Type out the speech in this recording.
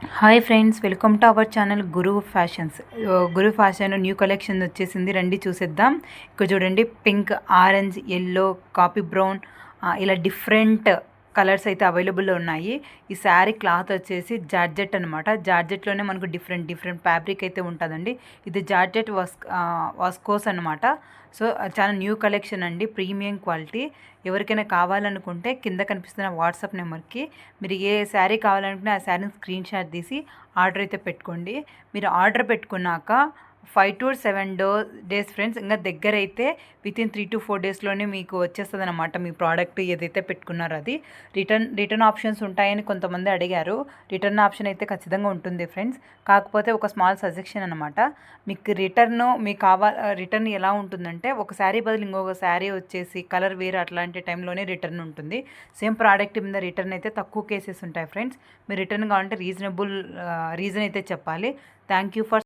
Hi friends, welcome to our channel Guru fashions. Guru fashion new collection వచ్చేసింది, రండి చూసేద్దాం. ఇక్కడ చూడండి, pink, orange, yellow, coffee brown, ఇలా డిఫరెంట్ కలర్స్ అయితే అవైలబుల్లో ఉన్నాయి. ఈ శారీ క్లాత్ వచ్చేసి జార్జెట్ అనమాట. జార్జెట్లోనే మనకు డిఫరెంట్ ఫ్యాబ్రిక్ అయితే ఉంటుందండి. ఇది జార్జెట్ వాస్కోస్ అనమాట. సో చాలా న్యూ కలెక్షన్ అండి, ప్రీమియం క్వాలిటీ. ఎవరికైనా కావాలనుకుంటే కింద కనిపిస్తున్న వాట్సాప్ నెంబర్కి మీరు ఏ శారీ కావాలనుకుంటే ఆ శారీని స్క్రీన్ షాట్ తీసి ఆర్డర్ అయితే పెట్టుకోండి. మీరు ఆర్డర్ పెట్టుకున్నాక 5 to 7 డేస్ ఫ్రెండ్స్, ఇంకా దగ్గర అయితే వితిన్ 3 to 4 డేస్లోనే మీకు వచ్చేస్తుంది అనమాట. మీ ప్రోడక్ట్ ఏదైతే పెట్టుకున్నారో అది. రిటర్న్ ఆప్షన్స్ ఉంటాయని కొంతమంది అడిగారు. రిటర్న్ ఆప్షన్ అయితే ఖచ్చితంగా ఉంటుంది ఫ్రెండ్స్. కాకపోతే ఒక స్మాల్ సజెషన్ అనమాట, మీకు రిటర్న్ ఎలా ఉంటుందంటే, ఒక శారీ బదులు ఇంకొక శారీ వచ్చేసి కలర్ వేరే అట్లాంటి టైంలోనే రిటర్న్ ఉంటుంది. సేమ్ ప్రోడక్ట్ మీద రిటర్న్ అయితే తక్కువ కేసెస్ ఉంటాయి ఫ్రెండ్స్. మీరు రిటర్న్ కావాలంటే రీజన్ అయితే చెప్పాలి. Thank you for